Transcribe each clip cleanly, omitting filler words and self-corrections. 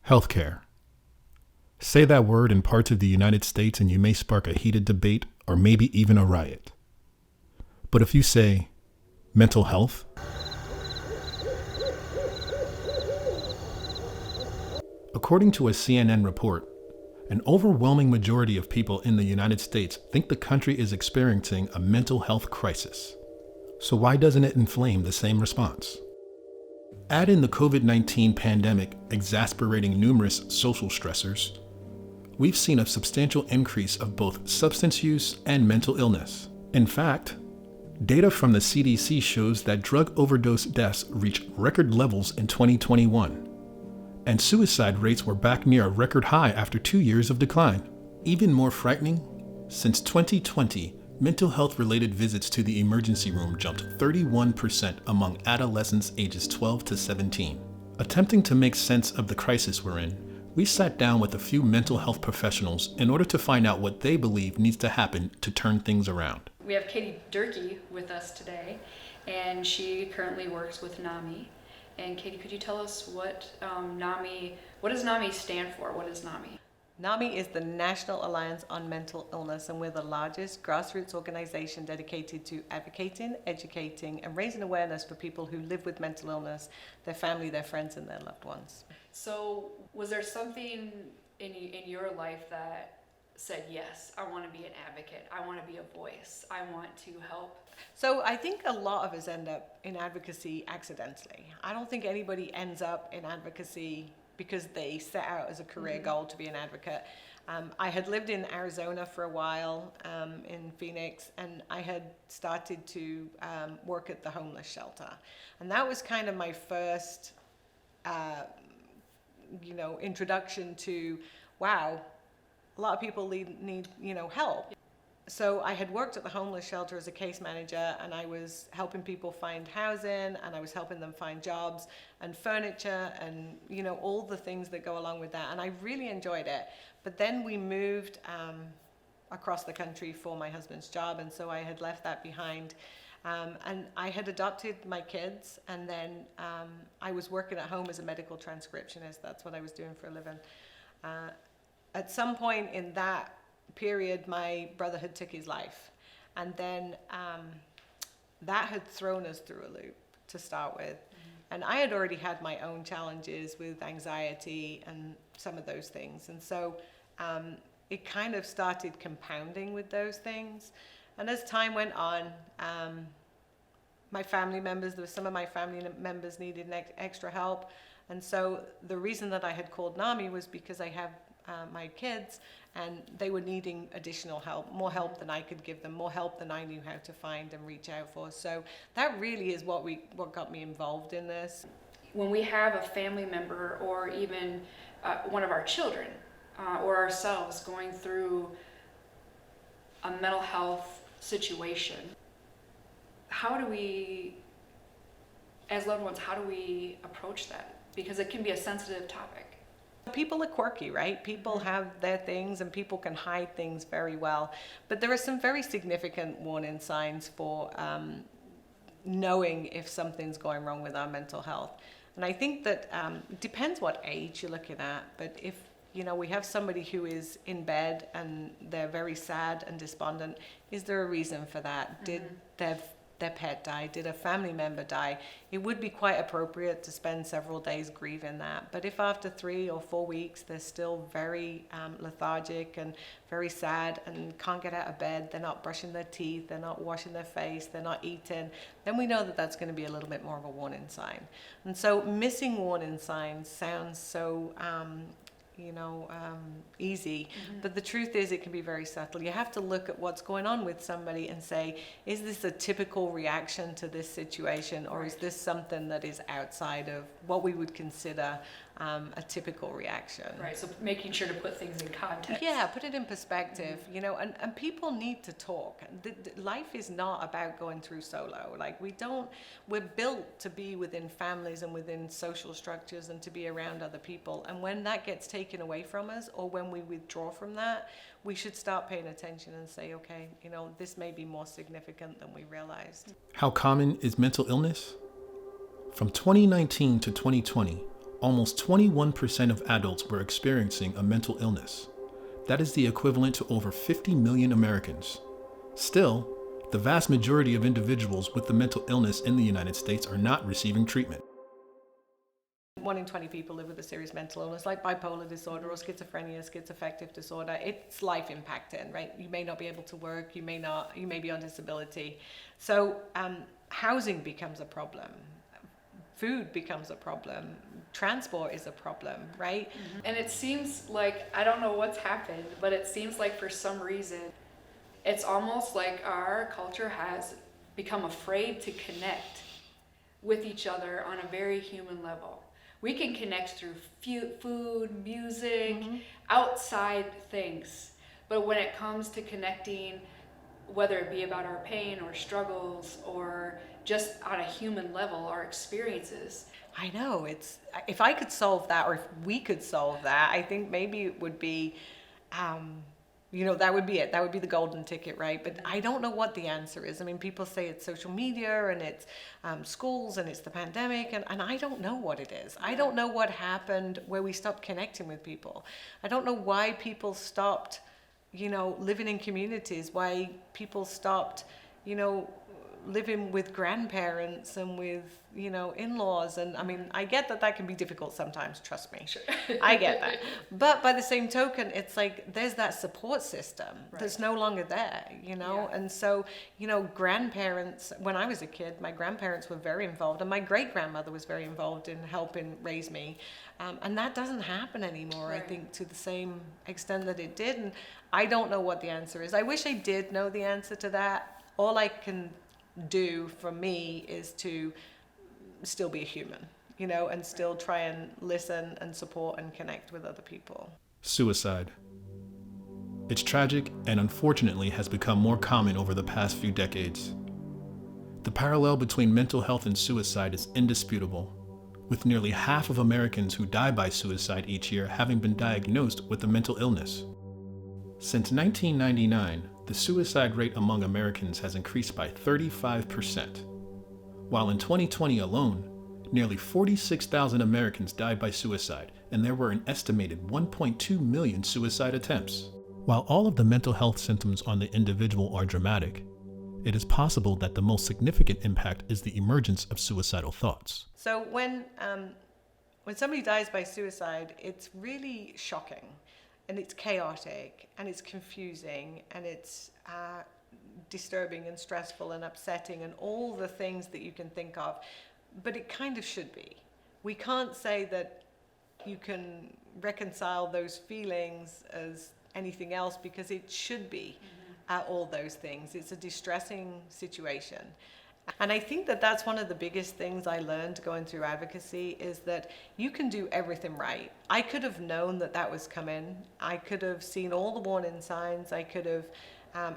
Healthcare. Say that word in parts of the United States and you may spark a heated debate or maybe even a riot. But if you say mental health, according to a CNN report, an overwhelming majority of people in the United States think the country is experiencing a mental health crisis. So why doesn't it inflame the same response? Add in the COVID-19 pandemic exasperating numerous social stressors, we've seen a substantial increase of both substance use and mental illness. In fact, data from the CDC shows that drug overdose deaths reached record levels in 2021, and suicide rates were back near a record high after 2 years of decline. Even more frightening, since 2020, mental health-related visits to the emergency room jumped 31% among adolescents ages 12 to 17. Attempting to make sense of the crisis we're in, we sat down with a few mental health professionals in order to find out what they believe needs to happen to turn things around. We have Katie Durkee with us today, and she currently works with NAMI. And Katie, could you tell us what does NAMI stand for? What is NAMI? NAMI is the National Alliance on Mental Illness, and we're the largest grassroots organization dedicated to advocating, educating, and raising awareness for people who live with mental illness, their family, their friends, and their loved ones. So was there something in your life that said, yes, I want to be an advocate, I want to be a voice, I want to help? So I think a lot of us end up in advocacy accidentally. I don't think anybody ends up in advocacy because they set out as a career goal to be an advocate. I had lived in Arizona for a while, in Phoenix, and I had started to work at the homeless shelter. And that was kind of my first, introduction to, wow, a lot of people need help. So I had worked at the homeless shelter as a case manager, and I was helping people find housing, and I was helping them find jobs and furniture and, all the things that go along with that. And I really enjoyed it. But then we moved across the country for my husband's job, and so I had left that behind. And I had adopted my kids, and then I was working at home as a medical transcriptionist. That's what I was doing for a living. At some point in that period, my brother had took his life, and then that had thrown us through a loop to start with. And I had already had my own challenges with anxiety and some of those things, and so it kind of started compounding with those things. And as time went on, some of my family members needed extra help, and so the reason that I had called NAMI was because I have my kids, and they were needing additional help, more help than I could give them, more help than I knew how to find and reach out for. So that really is what got me involved in this. When we have a family member or even one of our children or ourselves going through a mental health situation, as loved ones, how do we approach that? Because it can be a sensitive topic. People are quirky, right? People have their things, and people can hide things very well. But there are some very significant warning signs for knowing if something's going wrong with our mental health. And I think that it depends what age you're looking at. But if we have somebody who is in bed and they're very sad and despondent, is there a reason for that? Did their pet die? Did a family member die? It would be quite appropriate to spend several days grieving that. But if after 3 or 4 weeks they're still very lethargic and very sad and can't get out of bed, they're not brushing their teeth, they're not washing their face, they're not eating, then we know that that's going to be a little bit more of a warning sign. And so missing warning signs sounds so easy. But the truth is it can be very subtle. You have to look at what's going on with somebody and say, is this a typical reaction to this situation, or is this something that is outside of what we would consider a typical reaction? Right, so making sure to put things in context. Yeah, put it in perspective, and people need to talk. Life is not about going through solo. We're built to be within families and within social structures and to be around other people. And when that gets taken away from us, or when we withdraw from that, we should start paying attention and say, okay, this may be more significant than we realized. How common is mental illness? From 2019 to 2020, almost 21% of adults were experiencing a mental illness. That is the equivalent to over 50 million Americans. Still, the vast majority of individuals with the mental illness in the United States are not receiving treatment. 1 in 20 people live with a serious mental illness, like bipolar disorder or schizophrenia, schizoaffective disorder. It's life impacting, right? You may not be able to work, you may be on disability. So housing becomes a problem. Food becomes a problem. Transport is a problem, right? And it seems like, I don't know what's happened, but it seems like for some reason, it's almost like our culture has become afraid to connect with each other on a very human level. We can connect through food, music, outside things. But when it comes to connecting, whether it be about our pain or struggles or just on a human level, our experiences. I know, if I could solve that, or if we could solve that, I think maybe it would be, that would be it. That would be the golden ticket, right? But I don't know what the answer is. I mean, people say it's social media and it's schools and it's the pandemic, and I don't know what it is. I don't know what happened where we stopped connecting with people. I don't know why people stopped, living in communities, why people stopped, living with grandparents and with, in-laws. And I mean, I get that can be difficult sometimes, trust me. Sure. I get that. But by the same token, it's like there's that support system that's no longer there, Yeah. And so, grandparents, when I was a kid, my grandparents were very involved, and my great-grandmother was very involved in helping raise me. And that doesn't happen anymore, I think, to the same extent that it did. And I don't know what the answer is. I wish I did know the answer to that. All I can do for me is to still be a human, and still try and listen and support and connect with other people. Suicide. It's tragic and unfortunately has become more common over the past few decades. The parallel between mental health and suicide is indisputable, with nearly half of Americans who die by suicide each year having been diagnosed with a mental illness. Since 1999, the suicide rate among Americans has increased by 35%, while in 2020 alone, nearly 46,000 Americans died by suicide, and there were an estimated 1.2 million suicide attempts. While all of the mental health symptoms on the individual are dramatic, it is possible that the most significant impact is the emergence of suicidal thoughts. So when somebody dies by suicide, it's really shocking, and it's chaotic, and it's confusing, and it's disturbing and stressful and upsetting and all the things that you can think of. But it kind of should be. We can't say that you can reconcile those feelings as anything else, because it should be all those things. It's a distressing situation. And I think that that's one of the biggest things I learned going through advocacy, is that you can do everything right. I could have known that was coming. I could have seen all the warning signs. I could have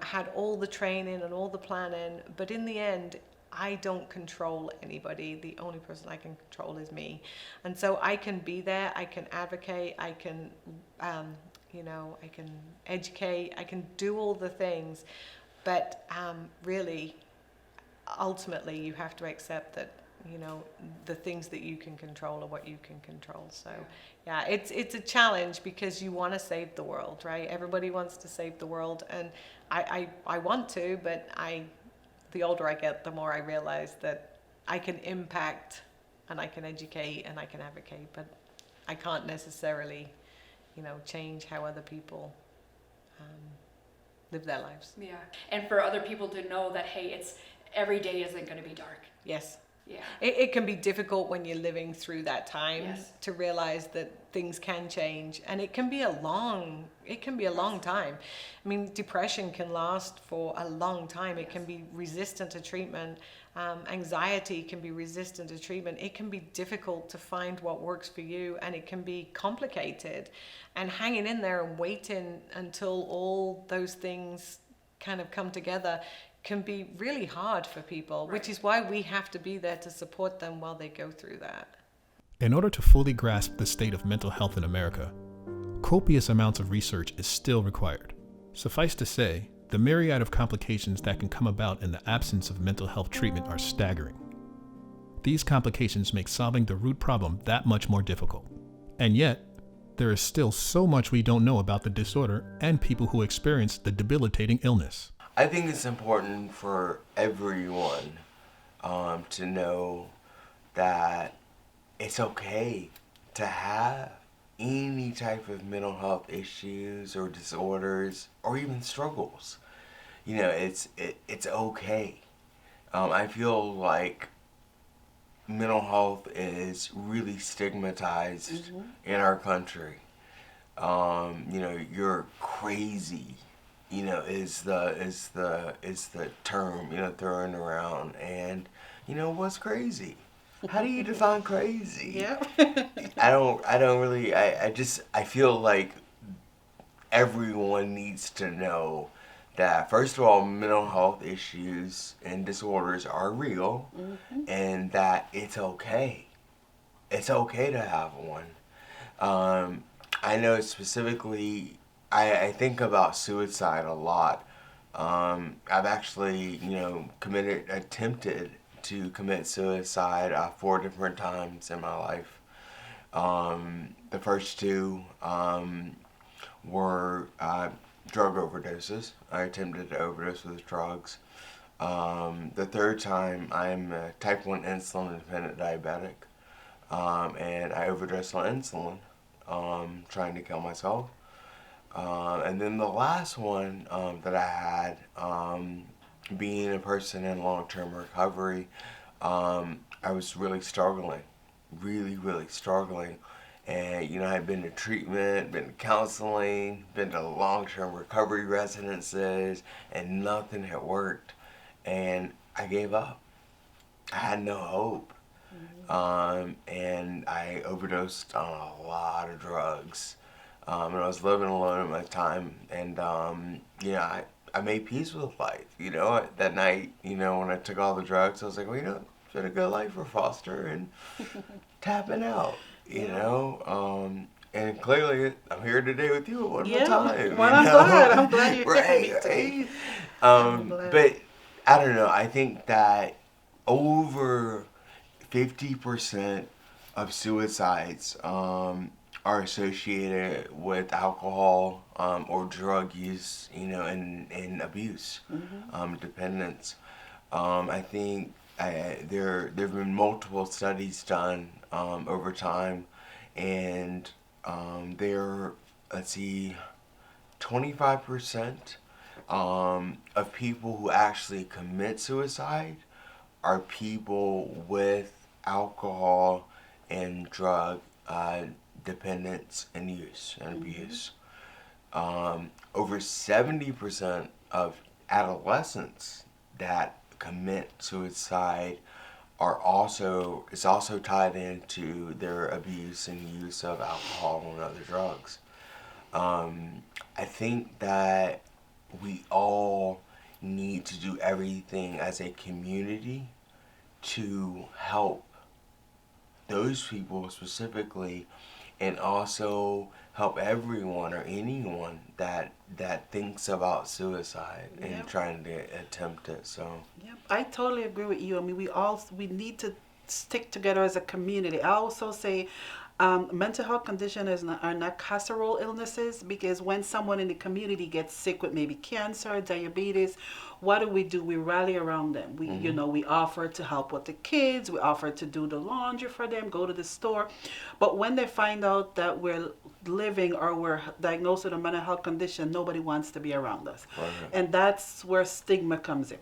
had all the training and all the planning. But in the end, I don't control anybody. The only person I can control is me. And so I can be there. I can advocate. I can, I can educate. I can do all the things. But really, ultimately, you have to accept that, the things that you can control are what you can control. So, yeah, it's a challenge, because you want to save the world, right? Everybody wants to save the world, and I want to, but the older I get, the more I realize that I can impact, and I can educate, and I can advocate, but I can't necessarily, change how other people live their lives. Yeah, and for other people to know that, hey, every day isn't going to be dark. Yes. Yeah. It can be difficult when you're living through that time to realize that things can change, and it can be a long time. I mean, depression can last for a long time. It can be resistant to treatment. Anxiety can be resistant to treatment. It can be difficult to find what works for you, and it can be complicated. And hanging in there and waiting until all those things kind of come together can be really hard for people, which is why we have to be there to support them while they go through that. In order to fully grasp the state of mental health in America, copious amounts of research is still required. Suffice to say, the myriad of complications that can come about in the absence of mental health treatment are staggering. These complications make solving the root problem that much more difficult. And yet, there is still so much we don't know about the disorder and people who experience the debilitating illness. I think it's important for everyone to know that it's okay to have any type of mental health issues or disorders or even struggles. You know, it's okay. I feel like mental health is really stigmatized in our country. You know, you're crazy, you know, is the term, you know, thrown around. And you know, what's crazy? How do you define crazy? Yeah. I don't really, I feel like everyone needs to know that, first of all, mental health issues and disorders are real, and that it's okay. It's okay to have one. I know specifically, I think about suicide a lot. I've actually, you know, attempted to commit suicide 4 different times in my life. The first 2 were drug overdoses. I attempted to overdose with drugs. The third time, I'm a type 1 insulin dependent diabetic, and I overdosed on insulin, trying to kill myself. And then the last one that I had, being a person in long-term recovery, I was really struggling, really struggling. And, you know, I'd been to treatment, been to counseling, been to long-term recovery residences, and nothing had worked. And I gave up. I had no hope. And I overdosed on a lot of drugs. And I was living alone at my time. And, you know, I made peace with life. You know, that night, you know, when I took all the drugs, I was like, well, you know, it's been a good life for Foster and tapping out, you know. And clearly, I'm here today with you one more time. Well, I'm glad you're here with me right. But I don't know. I think that over 50% of suicides are associated with alcohol or drug use, you know, and abuse, dependence. I think there have been multiple studies done over time, and let's see, 25% of people who actually commit suicide are people with alcohol and drug dependence and use and abuse. Over 70% of adolescents that commit suicide is also tied into their abuse and use of alcohol and other drugs. I think that we all need to do everything as a community to help those people specifically, and also help everyone or anyone that thinks about suicide and trying to attempt it. So I totally agree with you. I mean, we need to stick together as a community. I also say mental health conditions are not casserole illnesses, because when someone in the community gets sick with maybe cancer, diabetes, what do? We rally around them. We, you know, we offer to help with the kids. We offer to do the laundry for them, go to the store. But when they find out that we're living or we're diagnosed with a mental health condition, nobody wants to be around us. Right. And that's where stigma comes in.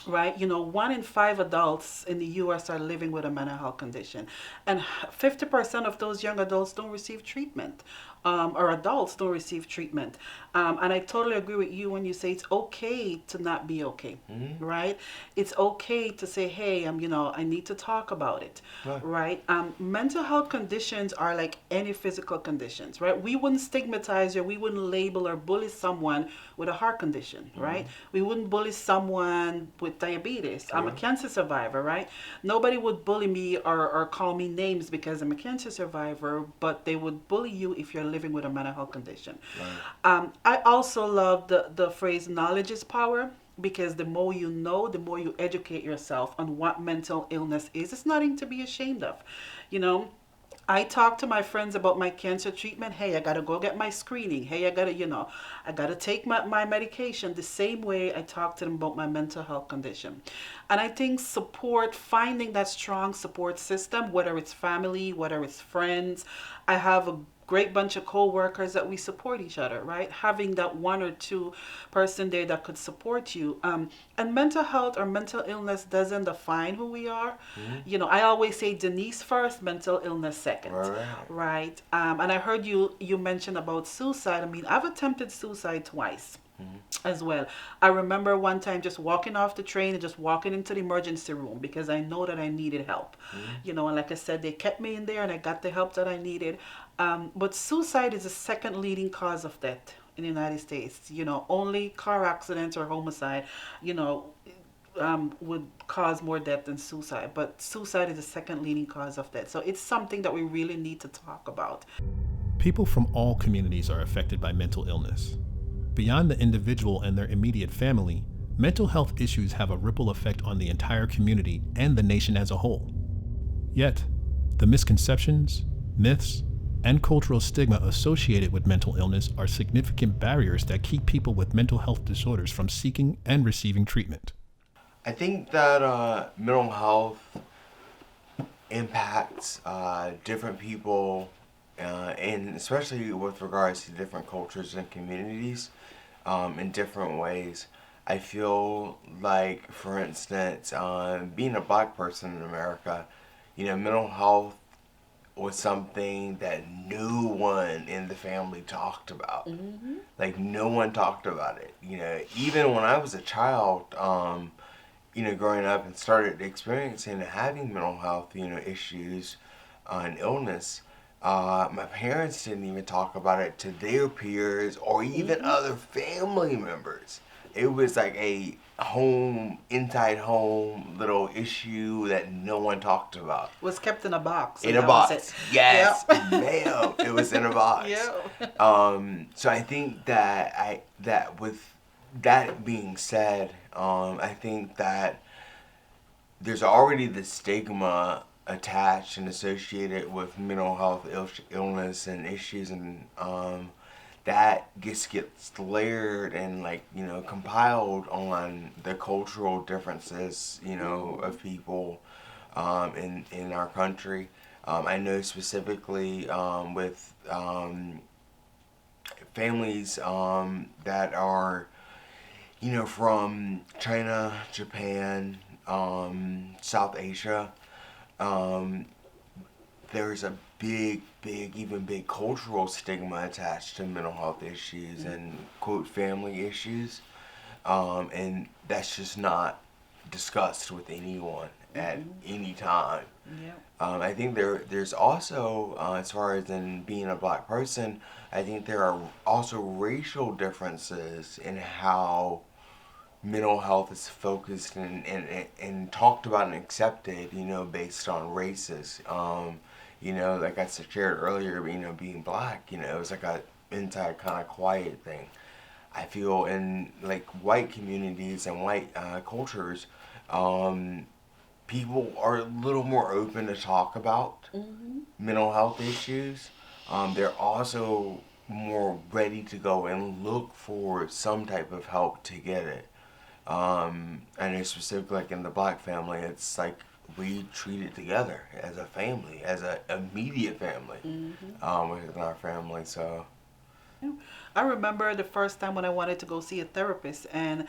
Right? You know, 1 in 5 adults in the U.S. are living with a mental health condition. And 50% of those young adults don't receive treatment. Or adults don't receive treatment. And I totally agree with you when you say it's okay to not be okay, right? It's okay to say, hey, you know, I need to talk about it, right? Mental health conditions are like any physical conditions, right? We wouldn't stigmatize or we wouldn't label or bully someone with a heart condition, right? We wouldn't bully someone with diabetes. I'm a cancer survivor, right? Nobody would bully me or call me names because I'm a cancer survivor, but they would bully you if you're living with a mental health condition. I also love the phrase knowledge is power, because the more you know, the more you educate yourself on what mental illness is. It's nothing to be ashamed of. You know, I talk to my friends about my cancer treatment. Hey, I gotta go get my screening. Hey, I gotta take my medication the same way I talk to them about my mental health condition. And I think support, finding that strong support system, whether it's family, whether it's friends. I have a great bunch of co-workers that we support each other, right? Having that one or two person there that could support you. And mental health or mental illness doesn't define who we are. You know, I always say Denise first, mental illness second. Right. Right. And I heard you mention about suicide. I mean, I've attempted suicide twice as well. I remember one time just walking off the train and just walking into the emergency room because I know that I needed help. You know, and like I said, they kept me in there and I got the help that I needed. But suicide is the second leading cause of death in the United States. You know, only car accidents or homicide, you know, would cause more death than suicide. But suicide is the second leading cause of death. So it's something that we really need to talk about. People from all communities are affected by mental illness. Beyond the individual and their immediate family, mental health issues have a ripple effect on the entire community and the nation as a whole. Yet, the misconceptions, myths, and cultural stigma associated with mental illness are significant barriers that keep people with mental health disorders from seeking and receiving treatment. I think that mental health impacts different people, and especially with regards to different cultures and communities, in different ways. I feel like, for instance, being a black person in America, you know, mental health was something that no one in the family talked about. Like, no one talked about it. You know, even when I was a child, you know, growing up and started experiencing and having mental health, you know, issues and illness, my parents didn't even talk about it to their peers or even other family members. It was like a inside home little issue that no one talked about. Was kept in a box. In a box. Yes, ma'am. It was in a box. Yeah. So I think that with that being said, I think that there's already the stigma attached and associated with mental health illness and issues, and that gets layered and, like, you know, compiled on the cultural differences, you know, of people in our country. I know specifically with families that are, you know, from China, Japan, South Asia. There's a big cultural stigma attached to mental health issues and, quote, family issues. And that's just not discussed with anyone at any time. I think there's also, as far as in being a black person, I think there are also racial differences in how mental health is focused and talked about and accepted, you know, based on races. You know, like I shared earlier, you know, being black, you know, it was like a inside kind of quiet thing. I feel in, like, white communities and white cultures, people are a little more open to talk about mental health issues. They're also more ready to go and look for some type of help to get it. And it's specifically, like, in the black family, it's like we treat it together as a family, as an immediate family within our family. So I remember the first time when I wanted to go see a therapist, and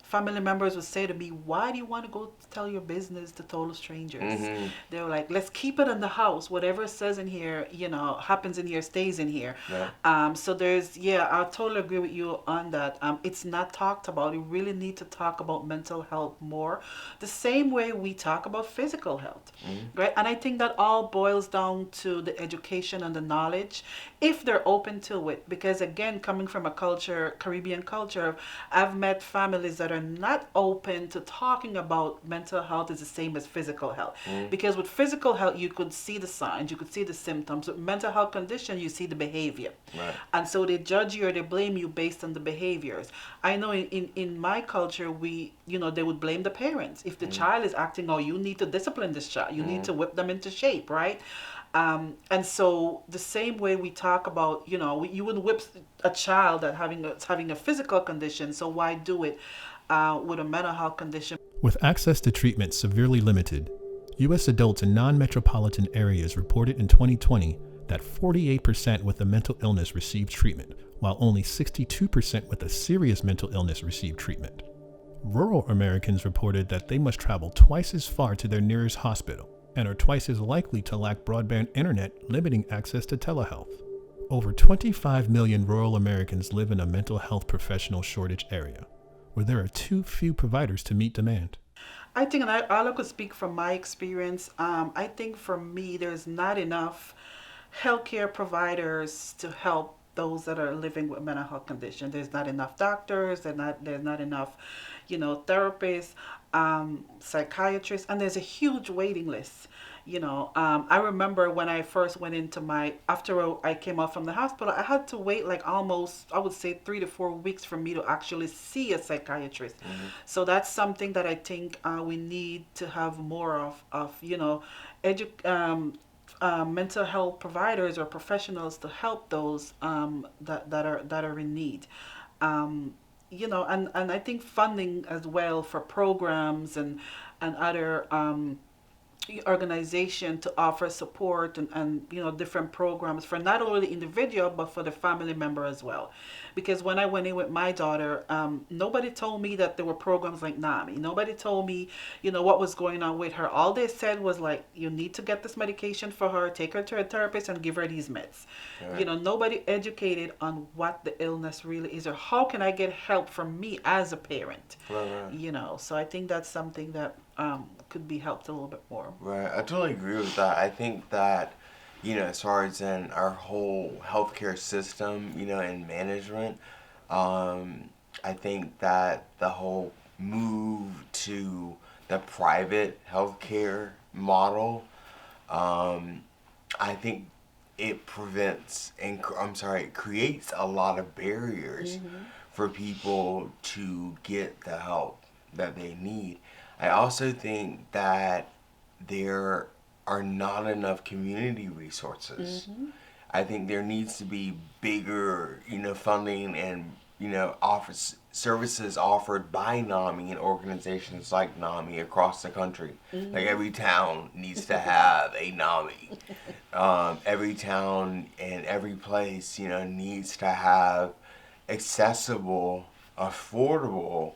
family members would say to me, "Why do you want to go tell your business to total strangers?" They were like, "Let's keep it in the house. Whatever it says in here, you know, happens in here, stays in here." So there's, I totally agree with you on that. It's not talked about. We really need to talk about mental health more, the same way we talk about physical health, right? And I think that all boils down to the education and the knowledge. if they're open to it. Because again, coming from a culture, Caribbean culture, I've met families that are not open to talking about mental health is the same as physical health. Because with physical health, you could see the signs, you could see the symptoms. With mental health condition, you see the behavior. Right. And so they judge you or they blame you based on the behaviors. I know in my culture, they would blame the parents. If the child is acting, oh, you need to discipline this child. You need to whip them into shape, right? And so the same way we talk about, you wouldn't whip a child that having a physical condition. So why do it with a mental health condition? With access to treatment severely limited, U.S. adults in non-metropolitan areas reported in 2020 that 48% with a mental illness received treatment, while only 62% with a serious mental illness received treatment. Rural Americans reported that they must travel twice as far to their nearest hospital and are twice as likely to lack broadband internet, limiting access to telehealth. Over 25 million rural Americans live in a mental health professional shortage area, where there are too few providers to meet demand. I think, and I could speak from my experience, I think for me, there's not enough healthcare providers to help those that are living with mental health condition. There's not enough doctors, there's not enough, therapists, psychiatrists, and there's a huge waiting list. I remember when I first went into after I came out from the hospital, I had to wait like almost, I would say 3 to 4 weeks for me to actually see a psychiatrist. So that's something that I think we need to have more of mental health providers or professionals to help those that are in need. And I think funding as well for programs and other organization to offer support and different programs for not only the individual but for the family member as well. Because when I went in with my daughter, nobody told me that there were programs like NAMI. Nobody told me what was going on with her. All they said was like, you need to get this medication for her, take her to a therapist and give her these meds. Right. Nobody educated on what the illness really is or how can I get help from me as a parent. Right. So I think that's something that could be helped a little bit more. Right, I totally agree with that. I think that, as far as in our whole healthcare system, and management, I think that the whole move to the private healthcare model, I think it creates a lot of barriers for people to get the help that they need. I also think that there are not enough community resources. I think there needs to be bigger, funding and, services offered by NAMI and organizations like NAMI across the country. Like every town needs to have a NAMI. Every town and every place, needs to have accessible, affordable,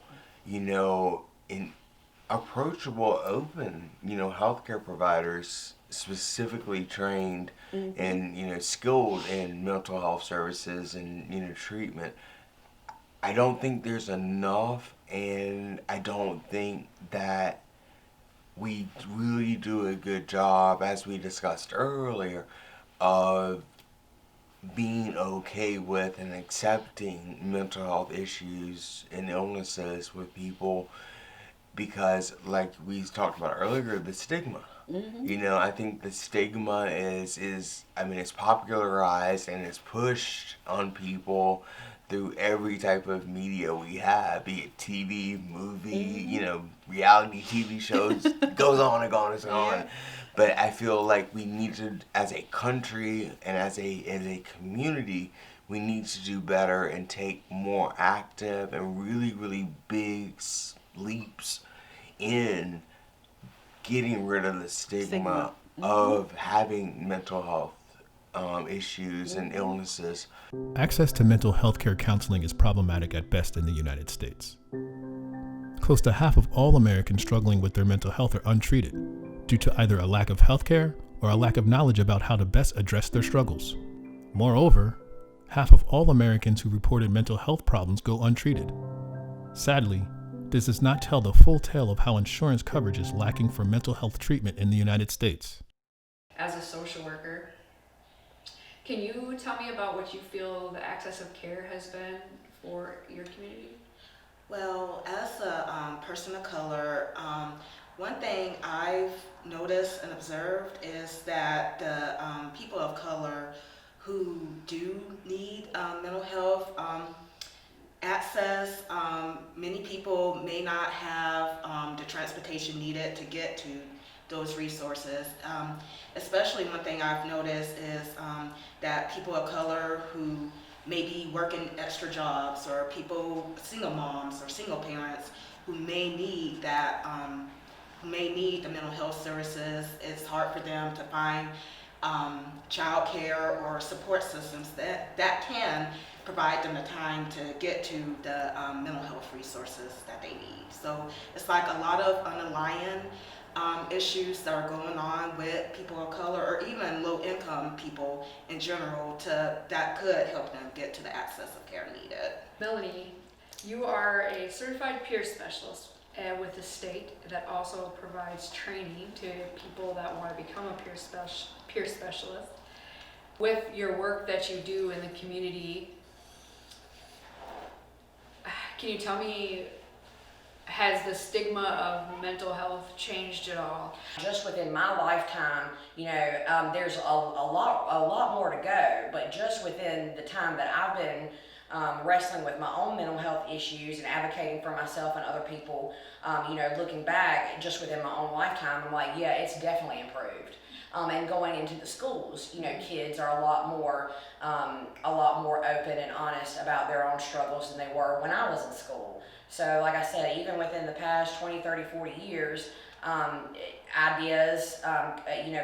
approachable, open, healthcare providers specifically trained and, skilled in mental health services and, treatment. I don't think there's enough, and I don't think that we really do a good job, as we discussed earlier, of being okay with and accepting mental health issues and illnesses with people. Because, like we talked about earlier, the stigma. I think the stigma is it's popularized and it's pushed on people through every type of media we have, be it TV, movie, reality TV shows, goes on and on and on. But I feel like we need to, as a country and as a community, we need to do better and take more active and really, really big leaps in getting rid of the stigma of having mental health issues and illnesses. Access to mental health care counseling is problematic at best in the United States. Close to half of all Americans struggling with their mental health are untreated due to either a lack of health care or a lack of knowledge about how to best address their struggles. Moreover, half of all Americans who reported mental health problems go untreated. Sadly, this does not tell the full tale of how insurance coverage is lacking for mental health treatment in the United States. As a social worker, Can you tell me about what you feel the access of care has been for your community? Well, as a person of color, one thing I've noticed and observed is that the people of color who do need mental health access, many people may not have the transportation needed to get to those resources. Especially one thing I've noticed is that people of color who may be working extra jobs, or people, single moms or single parents who may need that, who may need the mental health services. It's hard for them to find childcare or support systems that can provide them the time to get to the mental health resources that they need. So it's like a lot of underlying issues that are going on with people of color, or even low-income people in general, that could help them get to the access of care needed. Melanie, you are a certified peer specialist with the state that also provides training to people that want to become a peer specialist. With your work that you do in the community, can you tell me, has the stigma of mental health changed at all? Just within my lifetime, there's a lot more to go, but just within the time that I've been wrestling with my own mental health issues and advocating for myself and other people, looking back just within my own lifetime, I'm like, yeah, it's definitely improved. And going into the schools, kids are a lot more open and honest about their own struggles than they were when I was in school. So like I said, even within the past 20, 30, 40 years, ideas,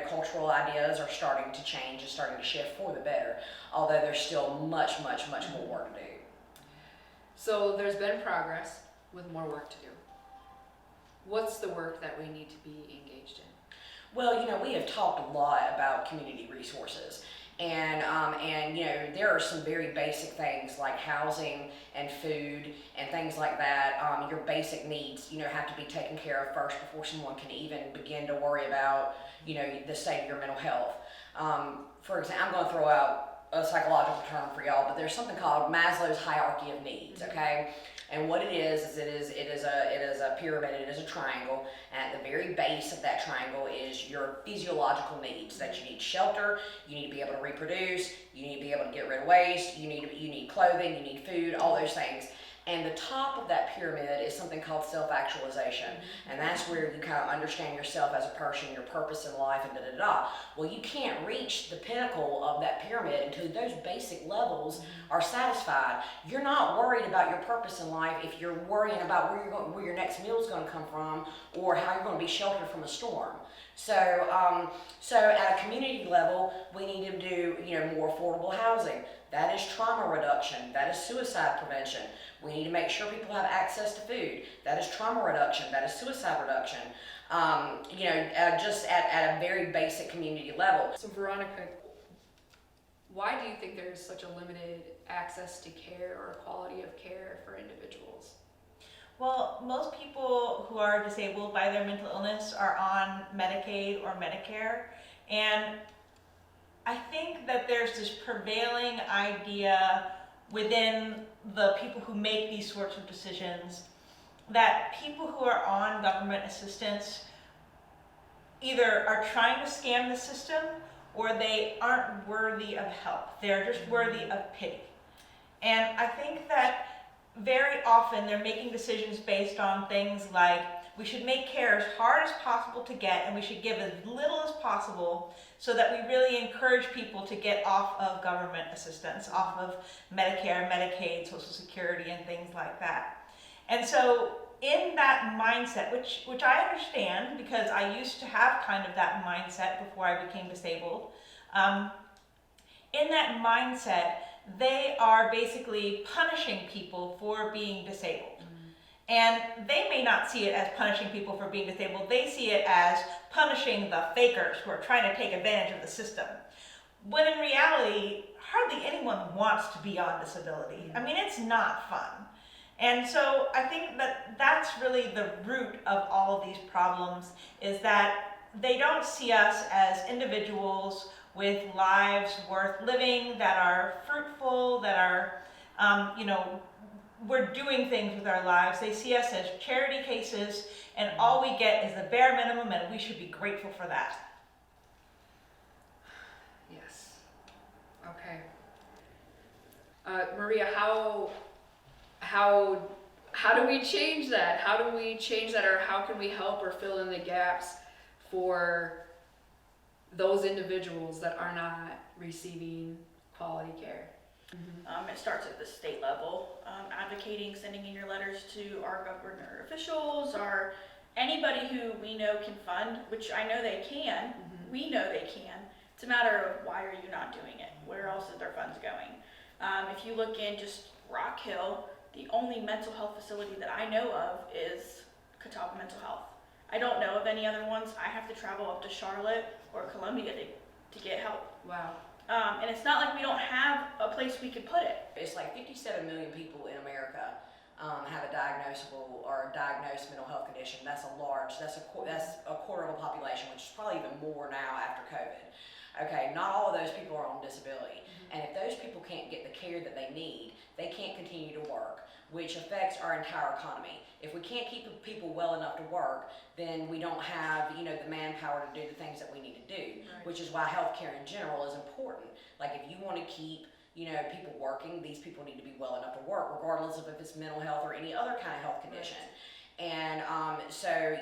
cultural ideas are starting to change and starting to shift for the better, although there's still much more work to do. So there's been progress with more work to do. What's the work that we need to be engaged in? Well, we have talked a lot about community resources, and there are some very basic things like housing and food and things like that. Your basic needs, have to be taken care of first before someone can even begin to worry about, the state of your mental health. For example, I'm going to throw out a psychological term for y'all, but there's something called Maslow's hierarchy of needs. Okay. And what it is it is a pyramid, it is a triangle, and at the very base of that triangle is your physiological needs, that you need shelter, you need to be able to reproduce, you need to be able to get rid of waste, you need clothing, you need food, all those things. And the top of that pyramid is something called self-actualization. And that's where you kind of understand yourself as a person, your purpose in life, and da-da-da. Well, you can't reach the pinnacle of that pyramid until those basic levels are satisfied. You're not worried about your purpose in life if you're worrying about where your next meal is going to come from, or how you're going to be sheltered from a storm. So at a community level, we need to do, more affordable housing. That is trauma reduction. That is suicide prevention. We need to make sure people have access to food. That is trauma reduction. That is suicide reduction. Just at a very basic community level. So Veronica, why do you think there is such a limited access to care or quality of care for individuals? Well, most people who are disabled by their mental illness are on Medicaid or Medicare, and I think that there's this prevailing idea within the people who make these sorts of decisions that people who are on government assistance either are trying to scam the system, or they aren't worthy of help. They're just worthy of pity. And I think that very often they're making decisions based on things like, we should make care as hard as possible to get, and we should give as little as possible, so that we really encourage people to get off of government assistance, off of Medicare, Medicaid, Social Security, and things like that. And so in that mindset, which I understand, because I used to have kind of that mindset before I became disabled, in that mindset, they are basically punishing people for being disabled. And they may not see it as punishing people for being disabled. They see it as punishing the fakers who are trying to take advantage of the system. When in reality, hardly anyone wants to be on disability. I mean, it's not fun. And so I think that that's really the root of all of these problems, is that they don't see us as individuals with lives worth living, that are fruitful, that are, we're doing things with our lives. They see us as charity cases, and all we get is the bare minimum, and we should be grateful for that. Yes. Okay. Maria, how do we change that? How do we change that, or how can we help or fill in the gaps for those individuals that are not receiving quality care? It starts at the state level, advocating, sending in your letters to our governor officials, or anybody who we know can fund, which I know they can. We know they can. It's a matter of, why are you not doing it? Where else is their funds going? If you look in just Rock Hill, the only mental health facility that I know of is Catawba Mental Health. I don't know of any other ones. I have to travel up to Charlotte or Columbia to get help. Wow. And it's not like we don't have a place we could put it. It's like 57 million people in America have a diagnosable or diagnosed mental health condition. That's a quarter of the population, which is probably even more now after COVID. Okay, not all of those people are on disability. And if those people can't get the care that they need, they can't continue to work, which affects our entire economy. If we can't keep people well enough to work, then we don't have, the manpower to do the things that we need to do, which is why healthcare in general is important. Like, if you want to keep, people working, these people need to be well enough to work, regardless of if it's mental health or any other kind of health condition. And so,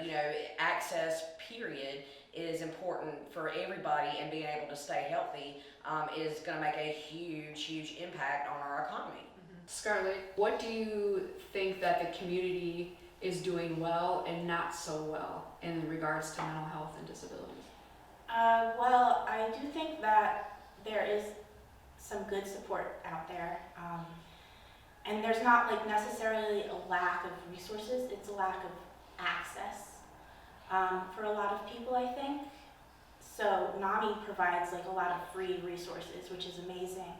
access, period, is important for everybody, and being able to stay healthy is going to make a huge impact on our economy. Scarlett, what do you think that the community is doing well and not so well in regards to mental health and disabilities? Well, I do think that there is some good support out there. And there's not necessarily a lack of resources, it's a lack of access for a lot of people, I think. So NAMI provides a lot of free resources, which is amazing.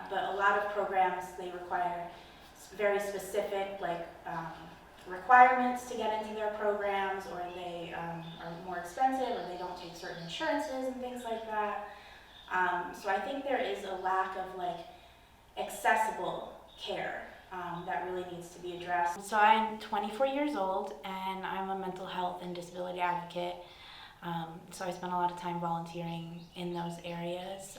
But a lot of programs, they require very specific requirements to get into their programs, or they are more expensive, or they don't take certain insurances and things like that. So I think there is a lack of accessible care that really needs to be addressed. So I'm 24 years old, and I'm a mental health and disability advocate. So I spend a lot of time volunteering in those areas.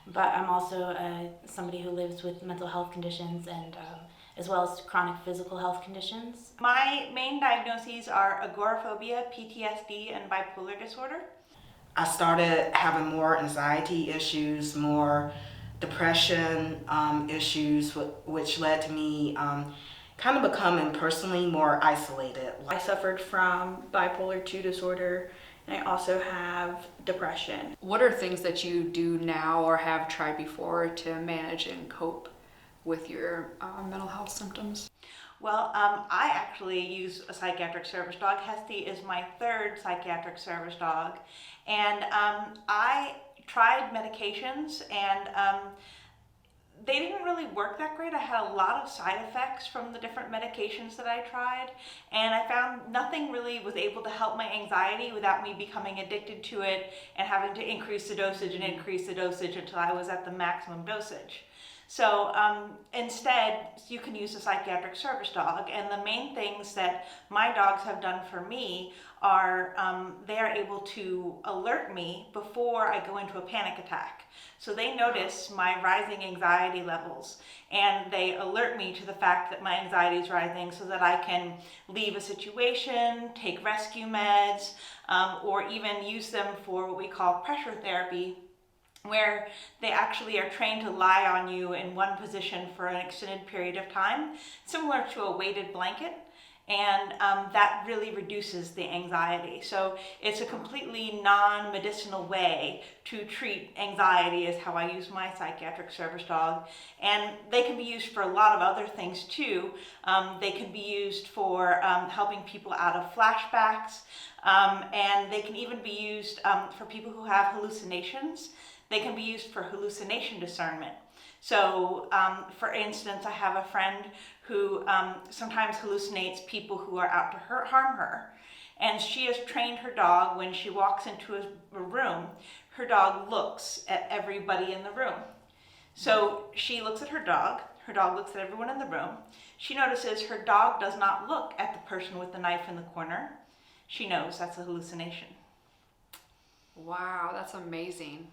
But I'm also somebody who lives with mental health conditions, and as well as chronic physical health conditions. My main diagnoses are agoraphobia, PTSD, and bipolar disorder. I started having more anxiety issues, more depression issues, which led to me kind of becoming personally more isolated. I suffered from bipolar 2 disorder, and I also have depression. What are things that you do now or have tried before to manage and cope with your mental health symptoms? Well, I actually use a psychiatric service dog. Hesty is my third psychiatric service dog. And I tried medications, and they didn't really work that great. I had a lot of side effects from the different medications that I tried, and I found nothing really was able to help my anxiety without me becoming addicted to it and having to increase the dosage until I was at the maximum dosage. So instead, you can use a psychiatric service dog, and the main things that my dogs have done for me are they are able to alert me before I go into a panic attack. So they notice my rising anxiety levels, and they alert me to the fact that my anxiety is rising, so that I can leave a situation, take rescue meds, or even use them for what we call pressure therapy, where they actually are trained to lie on you in one position for an extended period of time, similar to a weighted blanket, and that really reduces the anxiety. So it's a completely non-medicinal way to treat anxiety, is how I use my psychiatric service dog. And they can be used for a lot of other things too. They can be used for helping people out of flashbacks, and they can even be used for people who have hallucinations. They can be used for hallucination discernment. So, for instance, I have a friend who sometimes hallucinates people who are out to harm her. And she has trained her dog when she walks into a room, her dog looks at everybody in the room. So she looks at her dog looks at everyone in the room. She notices her dog does not look at the person with the knife in the corner. She knows that's a hallucination. Wow, that's amazing.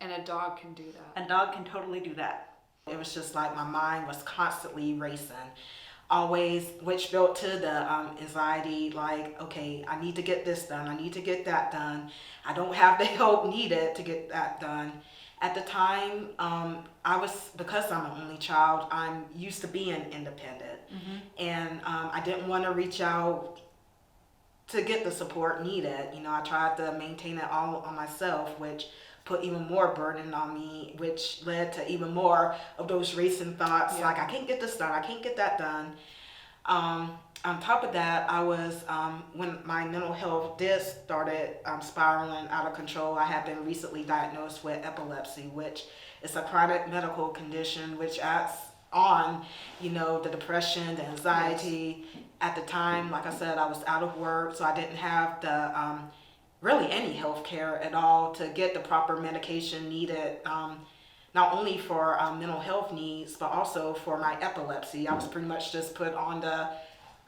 And a dog can do that. A dog can totally do that. It was just like my mind was constantly racing, always, which built to the anxiety, like, okay, I need to get this done, I need to get that done. I don't have the help needed to get that done. At the time, because I'm an only child, I'm used to being independent. And I didn't want to reach out to get the support needed. You know, I tried to maintain it all on myself, which put even more burden on me, which led to even more of those racing thoughts, like, I can't get this done, I can't get that done. On top of that, I was, when my mental health did started spiraling out of control, I had been recently diagnosed with epilepsy, which is a chronic medical condition, which adds on, you know, the depression, the anxiety. At the time, like I said, I was out of work, so I didn't have the, really any health care at all to get the proper medication needed, not only for mental health needs, but also for my epilepsy. I was pretty much just put on the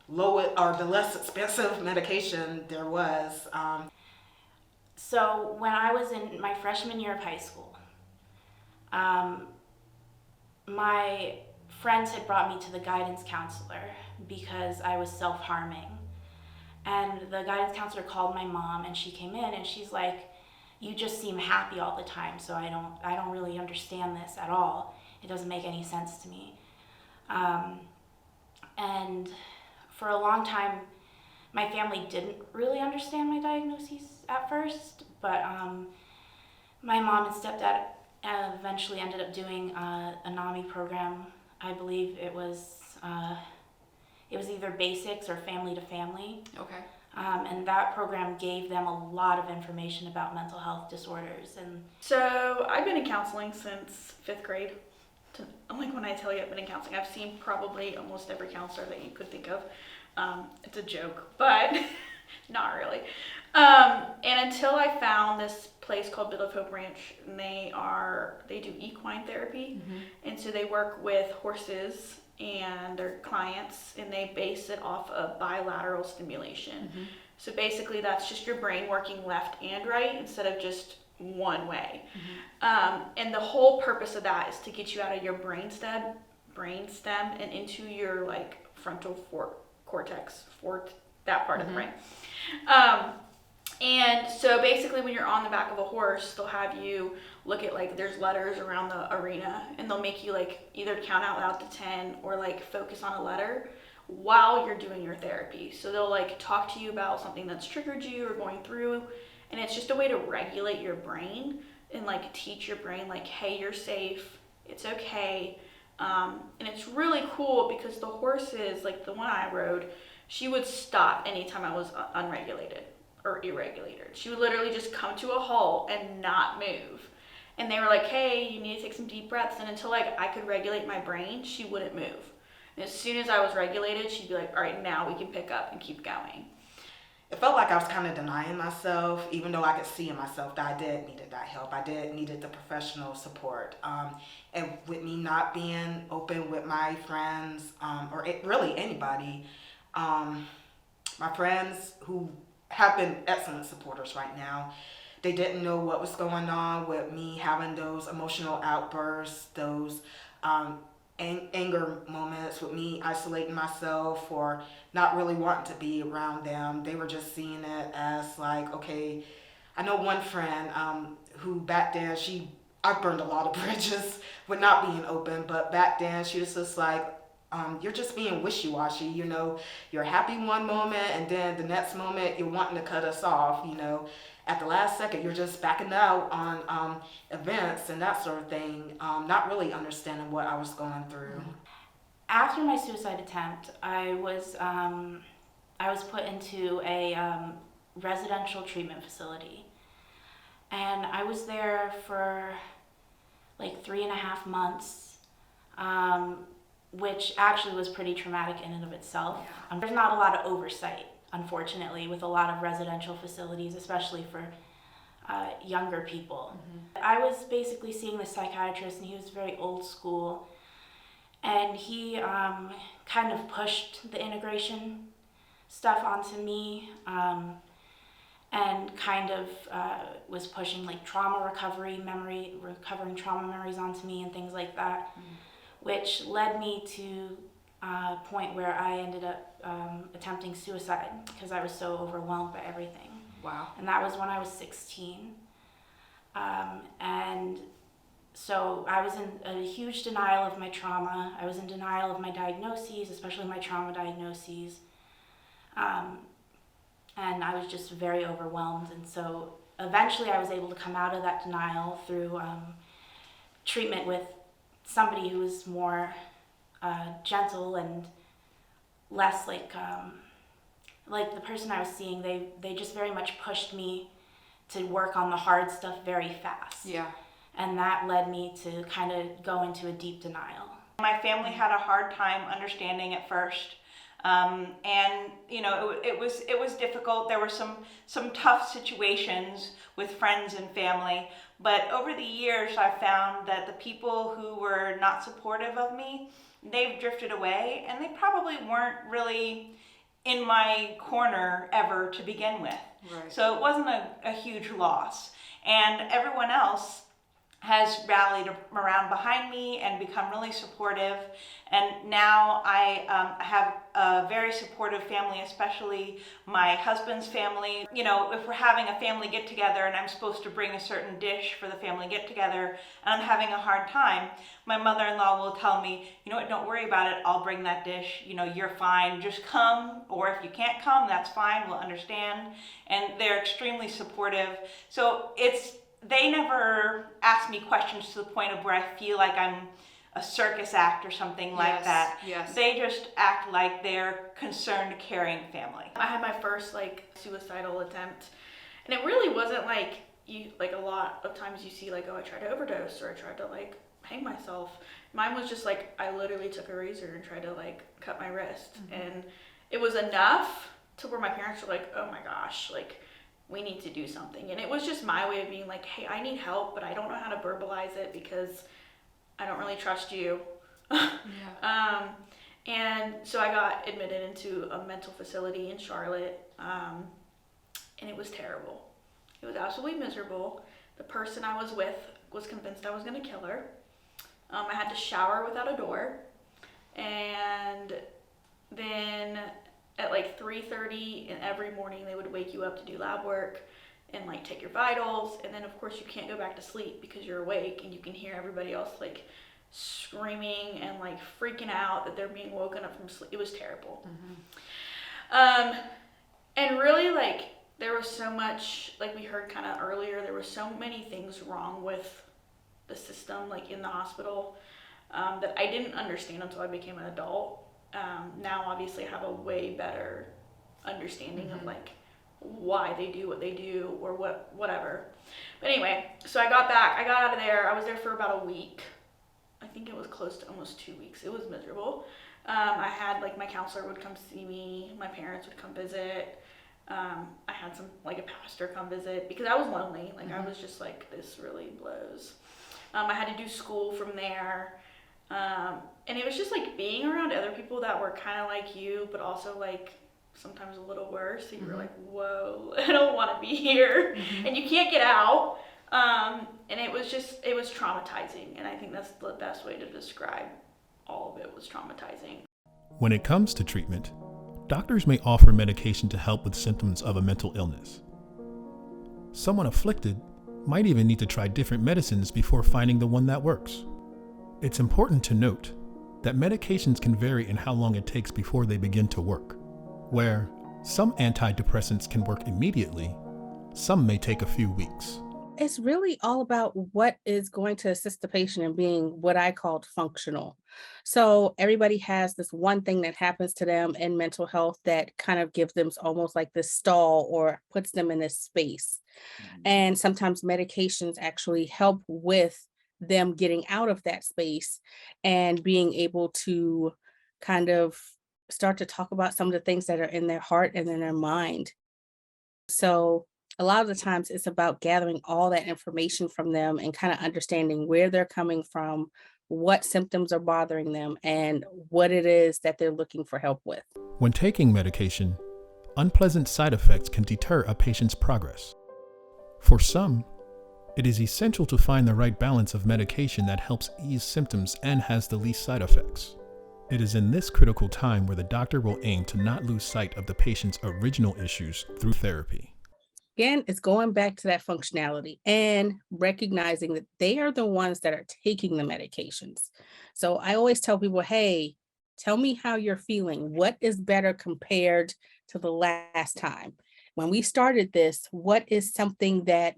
the less expensive medication there was. So when I was in my freshman year of high school, my friends had brought me to the guidance counselor because I was self-harming. And the guidance counselor called my mom, and she came in and she's like, you just seem happy all the time, so I don't really understand this at all. It doesn't make any sense to me. And for a long time, my family didn't really understand my diagnoses at first, but my mom and stepdad eventually ended up doing a NAMI program. I believe it was either basics or family to family. Okay. And that program gave them a lot of information about mental health disorders. And So I've been in counseling since 5th grade. Like when I tell you I've been in counseling, I've seen probably almost every counselor that you could think of. It's a joke, but not really. And until I found this place called Bit of Hope Ranch, and they do equine therapy, and so they work with horses and their clients, and they base it off of bilateral stimulation. So basically that's just your brain working left and right instead of just one way. And the whole purpose of that is to get you out of your brainstem and into your like frontal cortex, that part of the brain. And so basically when you're on the back of a horse, they'll have you look at like there's letters around the arena, and they'll make you like either count out loud to 10 or like focus on a letter while you're doing your therapy. So they'll like talk to you about something that's triggered you or going through, and it's just a way to regulate your brain and like teach your brain like, hey, you're safe, it's okay. And it's really cool because the horses, like the one I rode, she would stop anytime I was unregulated or irregulated. She would literally just come to a halt and not move. And they were like, hey, you need to take some deep breaths. And until like I could regulate my brain, she wouldn't move. And as soon as I was regulated, she'd be like, all right, now we can pick up and keep going. It felt like I was kind of denying myself, even though I could see in myself that I did needed that help. I did needed the professional support. And with me not being open with my friends, or really anybody, my friends who have been excellent supporters right now, they didn't know what was going on with me having those emotional outbursts, those anger moments, with me isolating myself or not really wanting to be around them. They were just seeing it as like, okay, I know one friend who back then, I burned a lot of bridges with not being open, but back then she was just like, you're just being wishy-washy, you know, you're happy one moment and then the next moment you're wanting to cut us off, you know, at the last second you're just backing out on events and that sort of thing, not really understanding what I was going through. After my suicide attempt, I was put into a residential treatment facility, and I was there for like 3.5 months, which actually was pretty traumatic in and of itself. There's not a lot of oversight unfortunately, with a lot of residential facilities, especially for younger people. I was basically seeing the psychiatrist, and he was very old school, and he kind of pushed the integration stuff onto me, and kind of was pushing like recovering trauma memories onto me and things like that, which led me to a point where I ended up attempting suicide because I was so overwhelmed by everything. Wow. And that was when I was 16. And so I was in a huge denial of my trauma. I was in denial of my diagnoses, especially my trauma diagnoses. And I was just very overwhelmed. And so eventually I was able to come out of that denial through treatment with somebody who was more gentle and less like the person I was seeing. They just very much pushed me to work on the hard stuff very fast. Yeah. And that led me to kind of go into a deep denial. My family had a hard time understanding at first. And you know, it was difficult. There were some tough situations with friends and family, but over the years I found that the people who were not supportive of me, they've drifted away, and they probably weren't really in my corner ever to begin with. Right. So it wasn't a huge loss, and everyone else has rallied around behind me and become really supportive. And now I have a very supportive family, especially my husband's family. You know, if we're having a family get together and I'm supposed to bring a certain dish for the family get together and I'm having a hard time, my mother-in-law will tell me, you know what, don't worry about it, I'll bring that dish, you know, you're fine, just come, or if you can't come, that's fine, we'll understand. And they're extremely supportive. So they never ask me questions to the point of where I feel like I'm a circus act or something like that. Yes. They just act like they're concerned, caring family. I had my first suicidal attempt, and it really wasn't a lot of times you see I tried to overdose or I tried to hang myself. Mine was just I literally took a razor and tried to cut my wrist, and it was enough to where my parents were like, oh my gosh, we need to do something. And it was just my way of being hey, I need help, but I don't know how to verbalize it because I don't really trust you. Yeah. And so I got admitted into a mental facility in Charlotte, and it was terrible. It was absolutely miserable. The person I was with was convinced I was gonna kill her. I had to shower without a door, and then at 3:30 and every morning they would wake you up to do lab work and take your vitals, and then of course you can't go back to sleep because you're awake and you can hear everybody else screaming and freaking out that they're being woken up from sleep. It was terrible. And really there was so much, we heard kind of earlier, there were so many things wrong with the system in the hospital that I didn't understand until I became an adult. Now obviously I have a way better understanding of why they do what they do or whatever. But anyway, so I got out of there. I was there for about a week. I think it was close to almost 2 weeks. It was miserable. I had my counselor would come see me, my parents would come visit. I had some a pastor come visit because I was lonely. I was just this really blows. I had to do school from there. And it was just being around other people that were kind of like you, but also sometimes a little worse. So you were whoa, I don't want to be here. And you can't get out. And it was traumatizing. And I think that's the best way to describe all of it, was traumatizing. When it comes to treatment, doctors may offer medication to help with symptoms of a mental illness. Someone afflicted might even need to try different medicines before finding the one that works. It's important to note that medications can vary in how long it takes before they begin to work. Where some antidepressants can work immediately, some may take a few weeks. It's really all about what is going to assist the patient in being what I called functional. So everybody has this one thing that happens to them in mental health that kind of gives them almost this stall or puts them in this space. And sometimes medications actually help with them getting out of that space and being able to kind of start to talk about some of the things that are in their heart and in their mind. So a lot of the times it's about gathering all that information from them and kind of understanding where they're coming from, what symptoms are bothering them, and what it is that they're looking for help with. When taking medication, unpleasant side effects can deter a patient's progress. For some, it is essential to find the right balance of medication that helps ease symptoms and has the least side effects. It is in this critical time where the doctor will aim to not lose sight of the patient's original issues through therapy. Again, it's going back to that functionality and recognizing that they are the ones that are taking the medications. So I always tell people, hey, tell me how you're feeling. What is better compared to the last time? When we started this, what is something that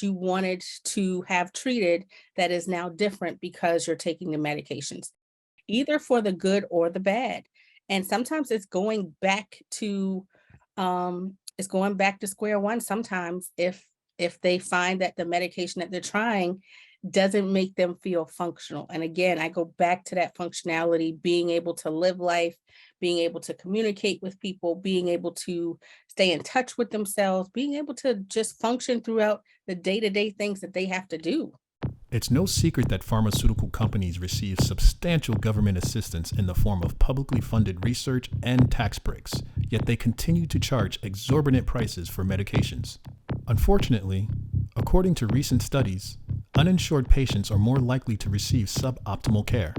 you wanted to have treated that is now different because you're taking the medications, either for the good or the bad? And sometimes it's going back to square one. Sometimes if they find that the medication that they're trying doesn't make them feel functional. And again, I go back to that functionality, being able to live life, being able to communicate with people, being able to stay in touch with themselves, being able to just function throughout the day-to-day things that they have to do. It's no secret that pharmaceutical companies receive substantial government assistance in the form of publicly funded research and tax breaks, yet they continue to charge exorbitant prices for medications. Unfortunately, according to recent studies, uninsured patients are more likely to receive suboptimal care.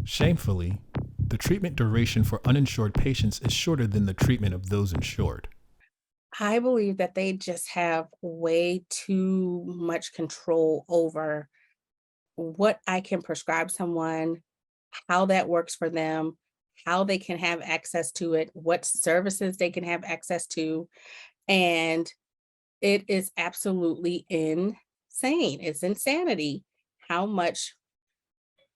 Shamefully, the treatment duration for uninsured patients is shorter than the treatment of those insured. I believe that they just have way too much control over what I can prescribe someone, how that works for them, how they can have access to it, what services they can have access to. And it is absolutely insane. It's insanity how much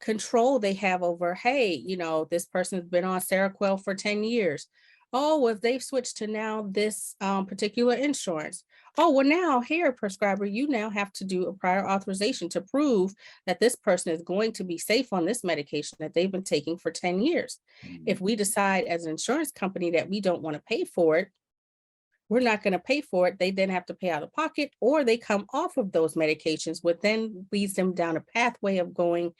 control they have over, hey, this person's been on Seroquel for 10 years. Oh, well, they've switched to now this particular insurance. Oh, well, now here, prescriber, you now have to do a prior authorization to prove that this person is going to be safe on this medication that they've been taking for 10 years. If we decide as an insurance company that we don't want to pay for it, we're not going to pay for it. They then have to pay out of pocket, or they come off of those medications, which then leads them down a pathway of going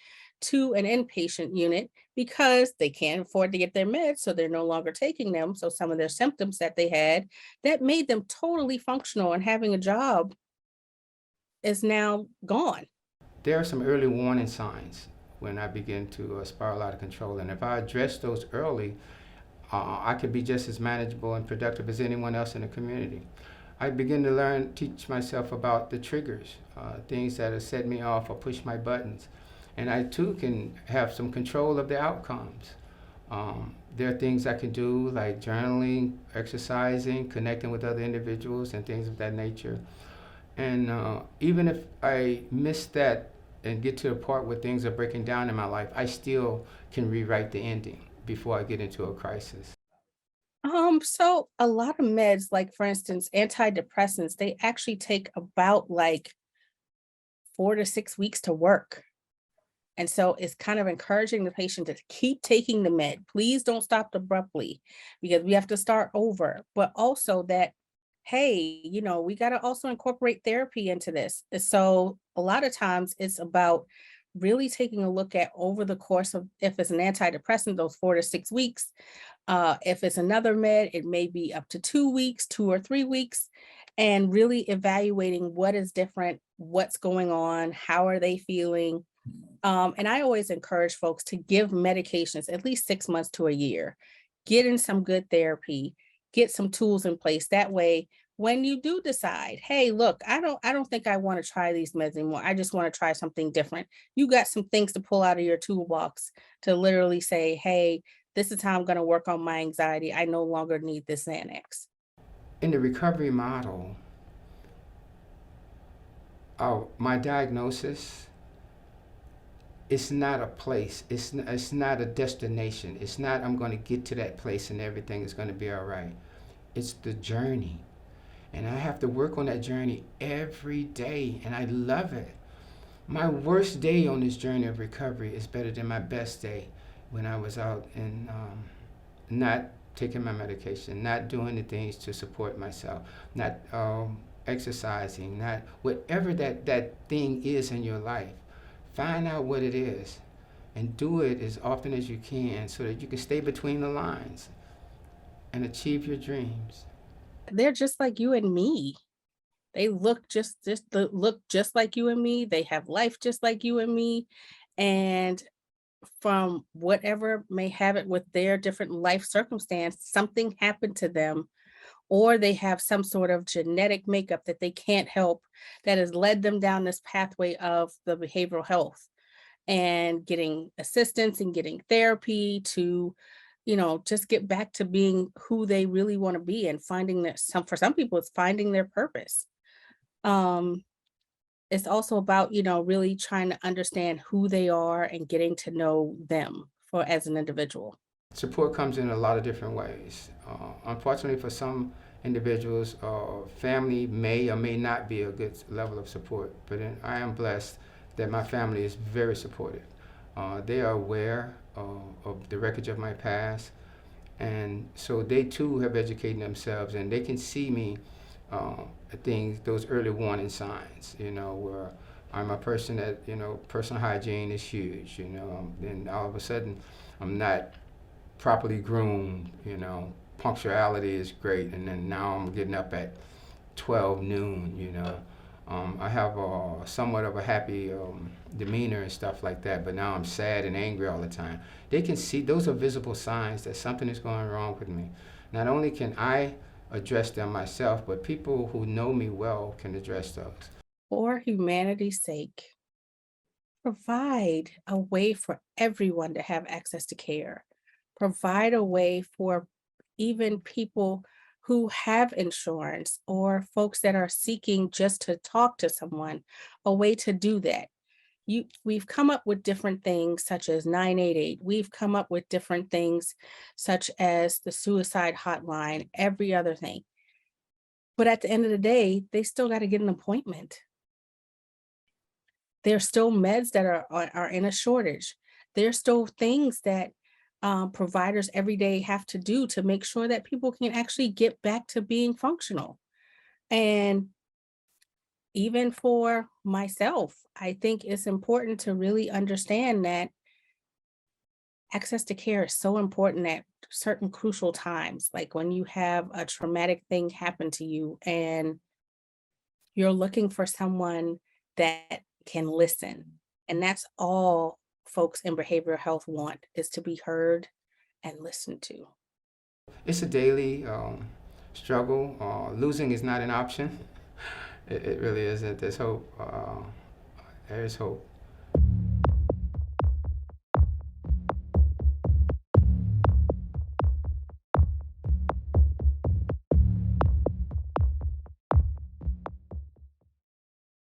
to an inpatient unit because they can't afford to get their meds, so they're no longer taking them. So some of their symptoms that they had that made them totally functional and having a job is now gone. There are some early warning signs when I begin to spiral out of control, and if I address those early, I could be just as manageable and productive as anyone else in the community. I begin to teach myself about the triggers, things that have set me off or push my buttons. And I too can have some control of the outcomes. There are things I can do like journaling, exercising, connecting with other individuals and things of that nature. And even if I miss that and get to a part where things are breaking down in my life, I still can rewrite the ending before I get into a crisis. So a lot of meds, like for instance, antidepressants, they actually take about like 4 to 6 weeks to work. And so it's kind of encouraging the patient to keep taking the med. Please don't stop abruptly because we have to start over. But also that, hey, we got to also incorporate therapy into this. So a lot of times it's about really taking a look at over the course of, if it's an antidepressant, those 4 to 6 weeks. If it's another med, it may be up to 2 weeks, 2 or 3 weeks, and really evaluating what is different, what's going on, how are they feeling. And I always encourage folks to give medications at least 6 months to a year, get in some good therapy, get some tools in place. That way, when you do decide, hey, look, I don't think I want to try these meds anymore. I just want to try something different. You got some things to pull out of your toolbox to literally say, hey, this is how I'm going to work on my anxiety. I no longer need this Xanax. In the recovery model, my diagnosis, it's not a place. It's not a destination. It's not I'm going to get to that place and everything is going to be all right. It's the journey. And I have to work on that journey every day, and I love it. My worst day on this journey of recovery is better than my best day when I was out and not taking my medication, not doing the things to support myself, not exercising, not whatever that thing is in your life. Find out what it is and do it as often as you can so that you can stay between the lines and achieve your dreams. They're just like you and me. They look just like you and me. They have life just like you and me. And from whatever may have it with their different life circumstance, something happened to them, or they have some sort of genetic makeup that they can't help that has led them down this pathway of the behavioral health and getting assistance and getting therapy to, just get back to being who they really want to be and finding that for some people, it's finding their purpose. Um, it's also about, really trying to understand who they are and getting to know them for as an individual. Support comes in a lot of different ways. Unfortunately, for some individuals, family may or may not be a good level of support, but I am blessed that my family is very supportive. They are aware of the wreckage of my past, and so they too have educated themselves, and they can see me things, those early warning signs, where I'm a person that, personal hygiene is huge, then all of a sudden I'm not properly groomed, punctuality is great, and then now I'm getting up at 12 noon, I have somewhat of a happy demeanor and stuff like that, but now I'm sad and angry all the time. They can see, those are visible signs that something is going wrong with me. Not only can I address them myself, but people who know me well can address those. For humanity's sake, provide a way for everyone to have access to care. Provide a way for even people who have insurance or folks that are seeking just to talk to someone, a way to do that. We've come up with different things such as 988. We've come up with different things such as the suicide hotline, every other thing. But at the end of the day, they still got to get an appointment. There's still meds that are in a shortage. There's still things that providers every day have to do to make sure that people can actually get back to being functional. And even for myself, I think it's important to really understand that access to care is so important at certain crucial times, like when you have a traumatic thing happen to you and you're looking for someone that can listen. And that's all folks in behavioral health want, is to be heard and listened to. It's a daily struggle. Losing is not an option. It really isn't. There's hope. There is hope.